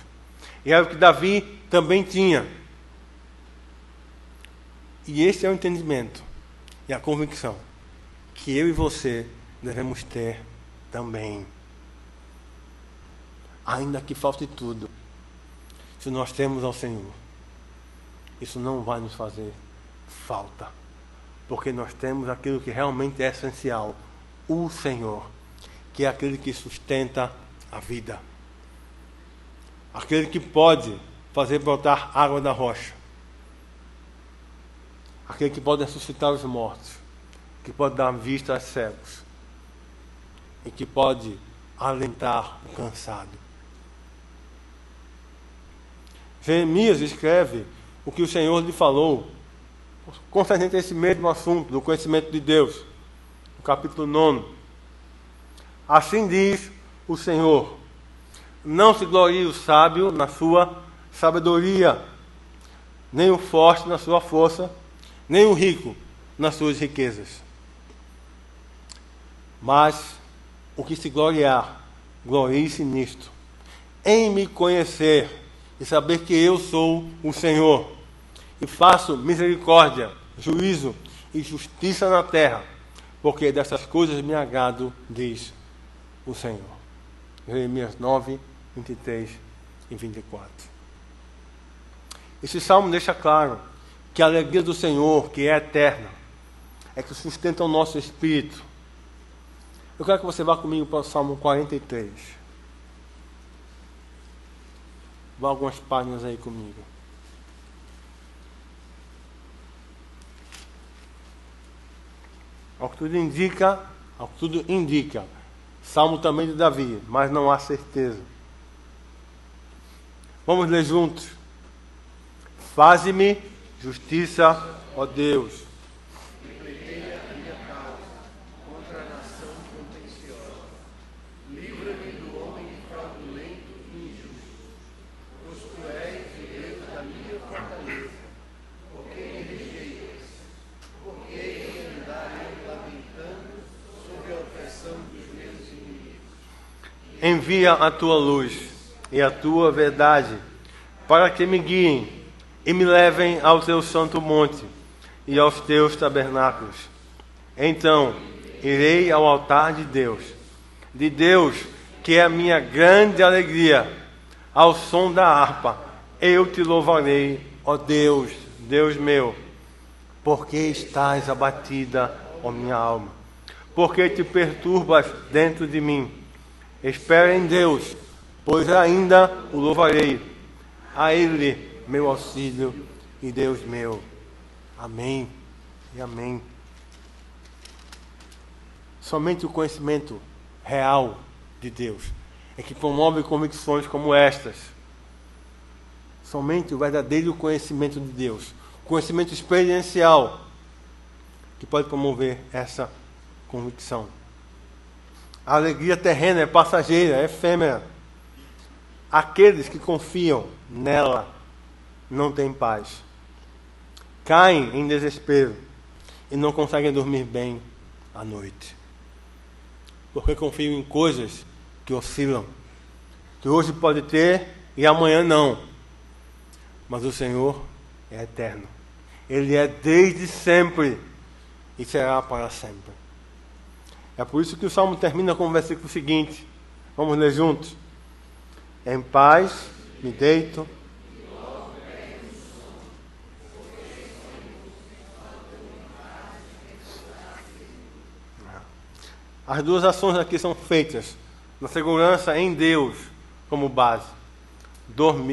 E é o que Davi também tinha. E esse é o entendimento e a convicção que eu e você devemos ter também. Ainda que falte tudo, se nós temos ao Senhor, isso não vai nos fazer falta. Porque nós temos aquilo que realmente é essencial, o Senhor, que é aquele que sustenta a vida. Aquele que pode fazer brotar água da rocha. Aquele que pode ressuscitar os mortos, que pode dar vista aos cegos e que pode alentar o cansado. Jeremias escreve o que o Senhor lhe falou concernente a esse mesmo assunto do conhecimento de Deus, no capítulo 9. Assim diz o Senhor: não se glorie o sábio na sua sabedoria, nem o forte na sua força, nem o rico nas suas riquezas. Mas o que se gloriar, glorie-se nisto, em me conhecer e saber que eu sou o Senhor, e faço misericórdia, juízo e justiça na terra, porque dessas coisas me agrado, diz o Senhor. Jeremias 9, 23 e 24. Esse salmo deixa claro que a alegria do Senhor, que é eterna, é que sustenta o nosso espírito. Eu quero que você vá comigo para o Salmo 43. Vá algumas páginas aí comigo. Ao que tudo indica, Salmo também de Davi, mas não há certeza. Vamos ler juntos. Faze-me justiça, ó Deus. Envia a tua luz e a tua verdade, para que me guiem e me levem ao teu santo monte e aos teus tabernáculos. Então irei ao altar de Deus, que é a minha grande alegria, ao som da harpa. Eu te louvarei, ó Deus, Deus meu, porque estás abatida, ó minha alma, porque te perturbas dentro de mim. Espera em Deus, pois ainda o louvarei. A Ele, meu auxílio e Deus meu. Amém e amém. Somente o conhecimento real de Deus é que promove convicções como estas. Somente o verdadeiro conhecimento de Deus, conhecimento experiencial, que pode promover essa convicção. A alegria terrena é passageira, é efêmera. Aqueles que confiam nela não têm paz. Caem em desespero e não conseguem dormir bem à noite. Porque confiam em coisas que oscilam, que hoje pode ter e amanhã não. Mas o Senhor é eterno. Ele é desde sempre e será para sempre. É por isso que o Salmo termina com o versículo seguinte. Vamos ler juntos? Em paz me deito. As duas ações aqui são feitas na segurança em Deus como base.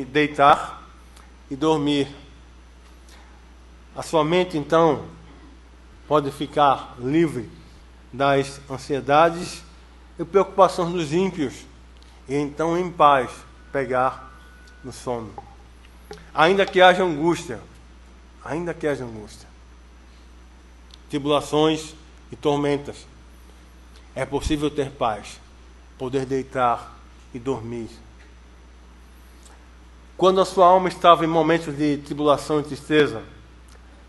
Deitar e dormir. A sua mente, então, pode ficar livre das ansiedades e preocupações dos ímpios, e então em paz pegar no sono. Ainda que haja angústia, tribulações e tormentas, é possível ter paz, poder deitar e dormir. Quando a sua alma estava em momentos de tribulação e tristeza,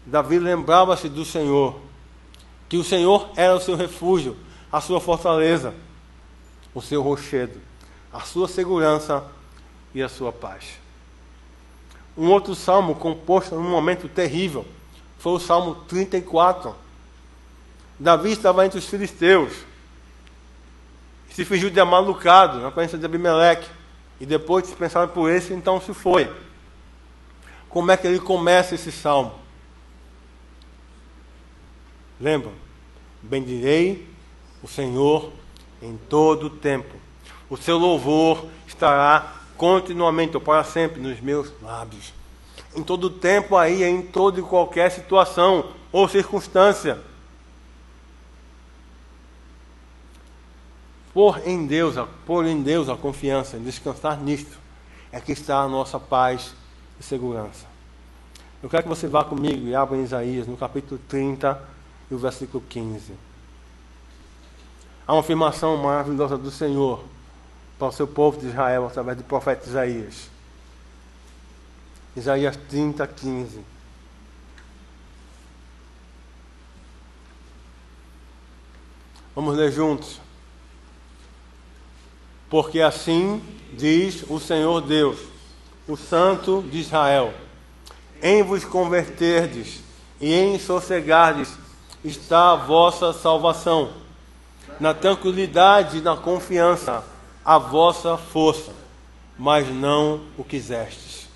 Davi lembrava-se do Senhor, que o Senhor era o seu refúgio, a sua fortaleza, o seu rochedo, a sua segurança e a sua paz. Um outro salmo composto num momento terrível foi o Salmo 34. Davi estava entre os filisteus, se fingiu de amalucado na presença de Abimeleque, e depois dispensaram por esse, então se foi. Como é que ele começa esse salmo? Lembra? Bendirei o Senhor em todo o tempo. O seu louvor estará continuamente, ou para sempre, nos meus lábios. Em todo o tempo aí, em toda e qualquer situação ou circunstância. Pôr em Deus a confiança, descansar nisto, é que está a nossa paz e segurança. Eu quero que você vá comigo e abra em Isaías, no capítulo 30 e o versículo 15. Há uma afirmação maravilhosa do Senhor para o seu povo de Israel, através do profeta Isaías. Isaías 30, 15. Vamos ler juntos. Porque assim diz o Senhor Deus, o Santo de Israel: em vos converterdes e em sossegardes está a vossa salvação, na tranquilidade e na confiança a vossa força, mas não o quisestes.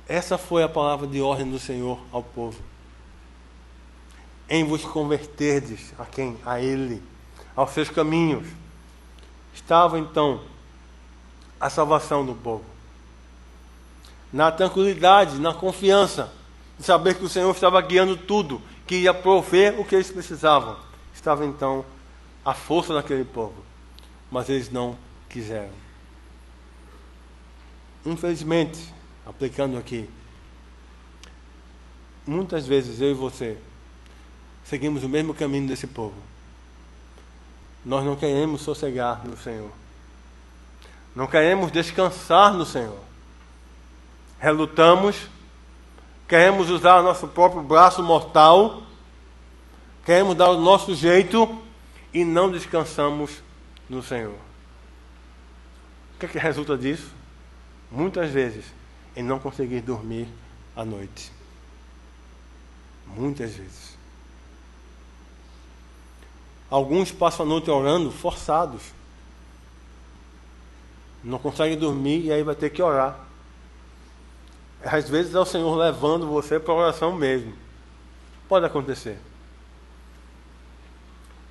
Essa foi a palavra de ordem do Senhor ao povo. Em vos converterdes a quem? A Ele, aos seus caminhos. Estava então a salvação do povo. Na tranquilidade, na confiança, de saber que o Senhor estava guiando tudo, que ia prover o que eles precisavam. Estava então a força daquele povo. Mas eles não quiseram. Infelizmente, aplicando aqui, muitas vezes eu e você seguimos o mesmo caminho desse povo. Nós não queremos sossegar no Senhor. Não queremos descansar no Senhor. Relutamos, queremos usar o nosso próprio braço mortal, queremos dar o nosso jeito e não descansamos no Senhor. O que é que resulta disso? Muitas vezes, em não conseguir dormir à noite. Muitas vezes. Alguns passam a noite orando forçados. Não conseguem dormir e aí vai ter que orar. Às vezes é o Senhor levando você para a oração mesmo. Pode acontecer.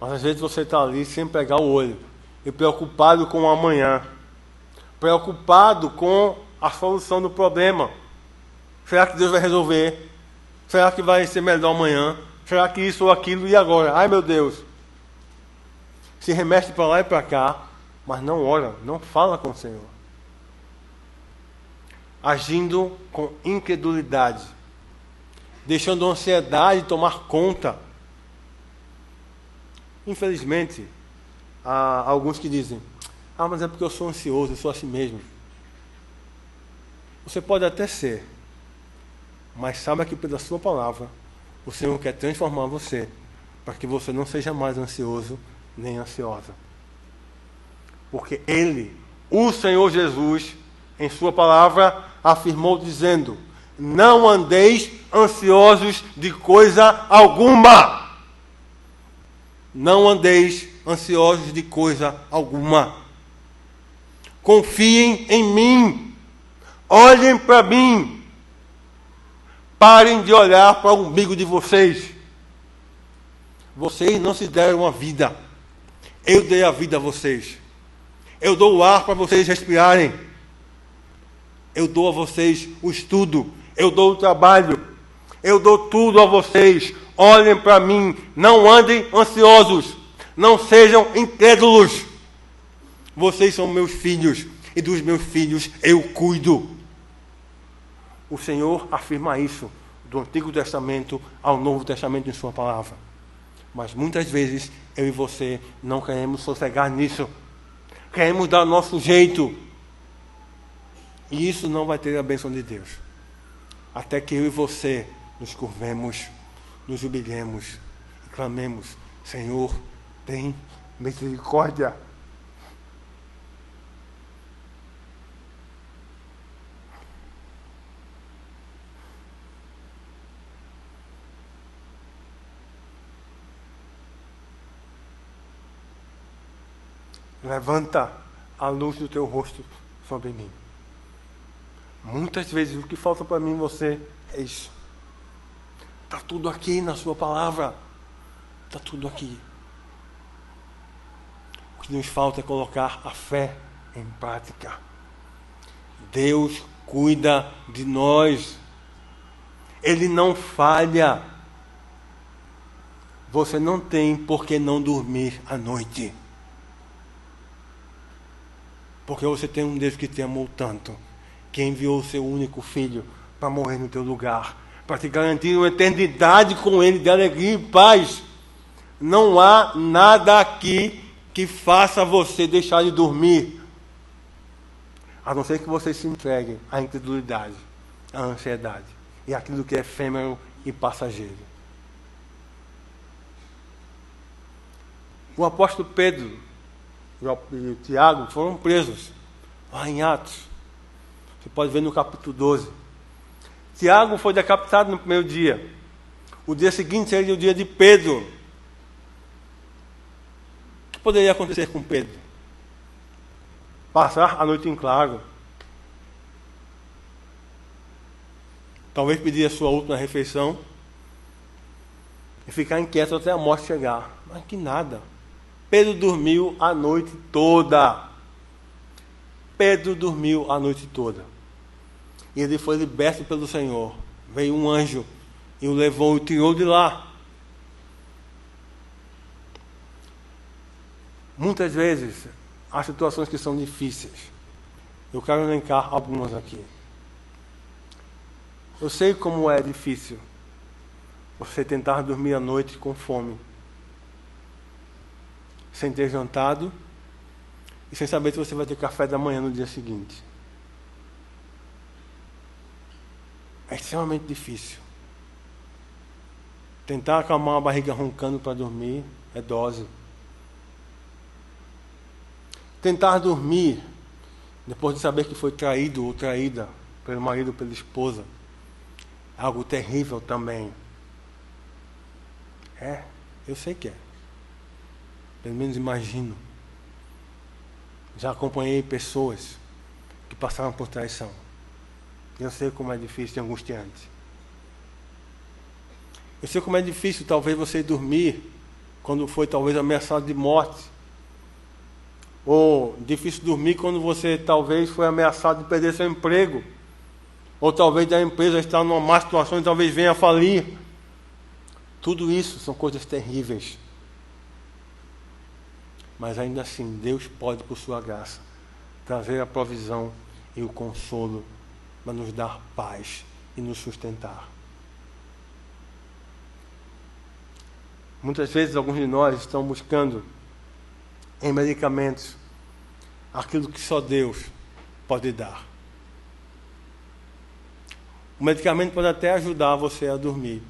Mas às vezes você está ali sem pegar o olho. E preocupado com o amanhã. Preocupado com a solução do problema. Será que Deus vai resolver? Será que vai ser melhor amanhã? Será que isso ou aquilo? E agora? Ai meu Deus! Se remete para lá e para cá, mas não ora, não fala com o Senhor. Agindo com incredulidade, deixando a ansiedade tomar conta. Infelizmente, há alguns que dizem: mas é porque eu sou ansioso, eu sou assim mesmo. Você pode até ser, mas saiba que pela sua palavra, o Senhor quer transformar você, para que você não seja mais ansioso nem ansiosa. Porque Ele, o Senhor Jesus, em sua palavra, afirmou dizendo: não andeis ansiosos de coisa alguma. Não andeis ansiosos de coisa alguma. Confiem em mim. Olhem para mim. Parem de olhar para o umbigo de vocês. Vocês não se deram a vida. Eu dei a vida a vocês. Eu dou o ar para vocês respirarem. Eu dou a vocês o estudo. Eu dou o trabalho. Eu dou tudo a vocês. Olhem para mim. Não andem ansiosos. Não sejam incrédulos. Vocês são meus filhos. E dos meus filhos eu cuido. O Senhor afirma isso do Antigo Testamento ao Novo Testamento em sua palavra. Mas muitas vezes eu e você não queremos sossegar nisso. Queremos dar o nosso jeito. E isso não vai ter a bênção de Deus. Até que eu e você nos curvemos, nos humilhemos e clamemos: Senhor, tem misericórdia. Levanta a luz do teu rosto sobre mim. Muitas vezes o que falta para mim e você é isso. Está tudo aqui na sua palavra. Está tudo aqui. O que nos falta é colocar a fé em prática. Deus cuida de nós. Ele não falha. Você não tem por que não dormir à noite. Porque você tem um Deus que te amou tanto, que enviou o seu único filho para morrer no teu lugar, para te garantir uma eternidade com Ele de alegria e paz. Não há nada aqui que faça você deixar de dormir, a não ser que você se entregue à incredulidade, à ansiedade e àquilo que é efêmero e passageiro. O apóstolo Pedro e o Tiago foram presos lá em Atos. Você pode ver no capítulo 12. Tiago foi decapitado no primeiro dia. O dia seguinte seria o dia de Pedro. O que poderia acontecer com Pedro? Passar a noite em claro. Talvez pedir a sua última refeição e ficar inquieto até a morte chegar. Mas que nada. Pedro dormiu a noite toda. Pedro dormiu a noite toda. E ele foi liberto pelo Senhor. Veio um anjo e o levou e o tirou de lá. Muitas vezes, há situações que são difíceis. Eu quero elencar algumas aqui. Eu sei como é difícil você tentar dormir à noite com fome, sem ter jantado e sem saber se você vai ter café da manhã no dia seguinte. É extremamente difícil. Tentar acalmar a barriga roncando para dormir é dose. Tentar dormir depois de saber que foi traído ou traída pelo marido ou pela esposa é algo terrível também. Eu sei que é. Pelo menos imagino. Já acompanhei pessoas que passaram por traição. Eu sei como é difícil e angustiante. Eu sei como é difícil talvez você dormir quando foi talvez ameaçado de morte. Ou difícil dormir quando você talvez foi ameaçado de perder seu emprego. Ou talvez a empresa está numa má situação e talvez venha a falir. Tudo isso são coisas terríveis. Mas ainda assim, Deus pode, por sua graça, trazer a provisão e o consolo para nos dar paz e nos sustentar. Muitas vezes, alguns de nós estão buscando em medicamentos aquilo que só Deus pode dar. O medicamento pode até ajudar você a dormir,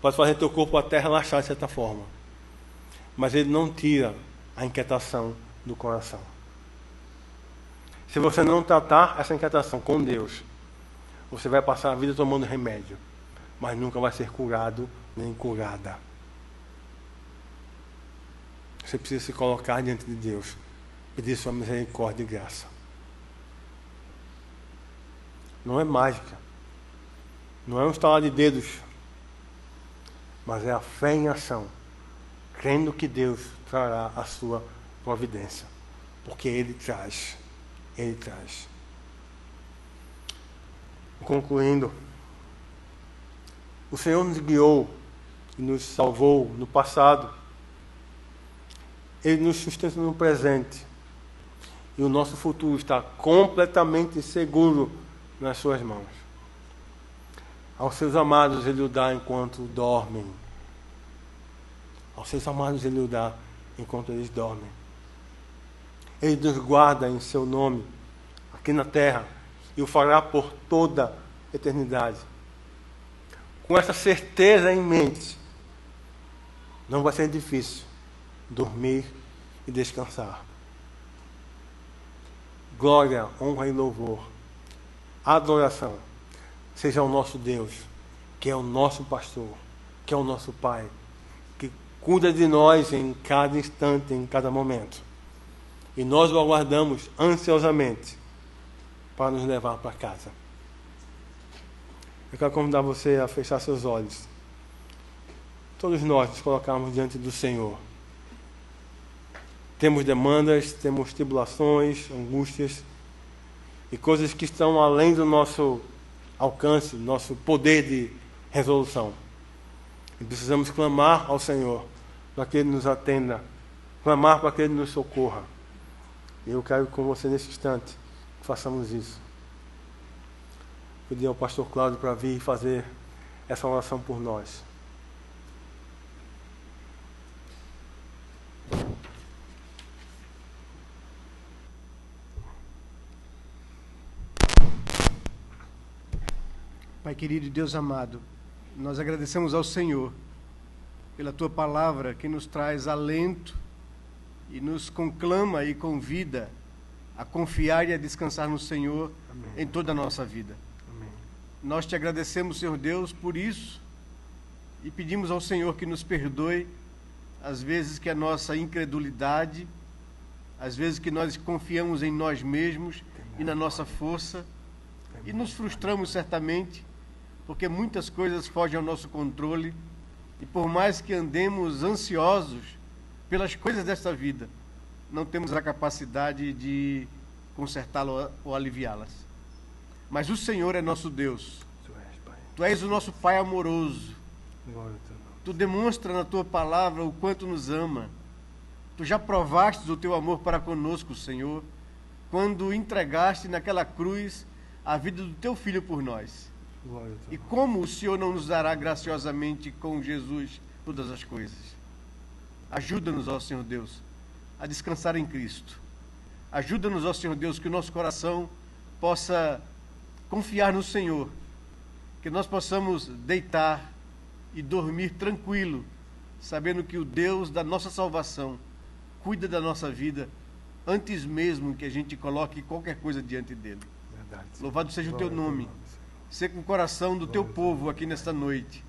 pode fazer teu corpo até relaxar de certa forma, mas ele não tira a inquietação do coração. Se você não tratar essa inquietação com Deus, você vai passar a vida tomando remédio, mas nunca vai ser curado nem curada. Você precisa se colocar diante de Deus, pedir sua misericórdia e graça. Não é mágica, não é um estalar de dedos, mas é a fé em ação, crendo que Deus trará a sua providência, porque Ele traz. Ele traz. Concluindo, o Senhor nos guiou e nos salvou no passado. Ele nos sustenta no presente. E o nosso futuro está completamente seguro nas suas mãos. Aos seus amados Ele o dá enquanto dormem. Aos seus amados Ele o dá enquanto eles dormem. Ele nos guarda em seu nome aqui na terra e o fará por toda a eternidade. Com essa certeza em mente, não vai ser difícil dormir e descansar. Glória, honra e louvor, adoração seja o nosso Deus, que é o nosso pastor, que é o nosso Pai, que cuida de nós em cada instante, em cada momento. E nós o aguardamos ansiosamente para nos levar para casa. Eu quero convidar você a fechar seus olhos. Todos nós nos colocarmos diante do Senhor. Temos demandas, temos tribulações, angústias e coisas que estão além do nosso alcance, do nosso poder de resolução. E precisamos clamar ao Senhor para que Ele nos atenda, clamar para que Ele nos socorra. E eu quero com você nesse instante que façamos isso. Pedir ao pastor Cláudio para vir e fazer essa oração por nós. Pai querido e Deus amado, nós agradecemos ao Senhor pela Tua palavra que nos traz alento e nos conclama e convida a confiar e a descansar no Senhor. Amém. Em toda a nossa vida. Amém. Nós te agradecemos, Senhor Deus, por isso e pedimos ao Senhor que nos perdoe as vezes que a nossa incredulidade, às vezes que nós confiamos em nós mesmos e na nossa força e nos frustramos certamente porque muitas coisas fogem ao nosso controle e por mais que andemos ansiosos pelas coisas desta vida, não temos a capacidade de consertá-las ou aliviá-las. Mas o Senhor é nosso Deus. Tu és o nosso Pai amoroso. Tu demonstra na Tua palavra o quanto nos ama. Tu já provaste o Teu amor para conosco, Senhor, quando entregaste naquela cruz a vida do Teu Filho por nós. E como o Senhor não nos dará graciosamente com Jesus todas as coisas? Ajuda-nos, ó Senhor Deus, a descansar em Cristo. Ajuda-nos, ó Senhor Deus, que o nosso coração possa confiar no Senhor, que nós possamos deitar e dormir tranquilo, sabendo que o Deus da nossa salvação cuida da nossa vida antes mesmo que a gente coloque qualquer coisa diante dele. Verdade. Louvado seja o Teu nome. Seca o coração do Teu povo aqui nesta noite.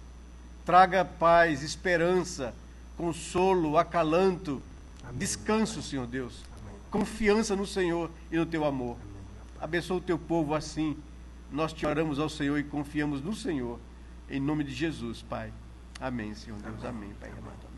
Traga paz, esperança, consolo, acalanto, descanso, Senhor Deus. Confiança no Senhor e no Teu amor. Abençoa o Teu povo assim. Nós te oramos ao Senhor e confiamos no Senhor. Em nome de Jesus, Pai. Amém, Senhor Deus. Amém, Pai amado.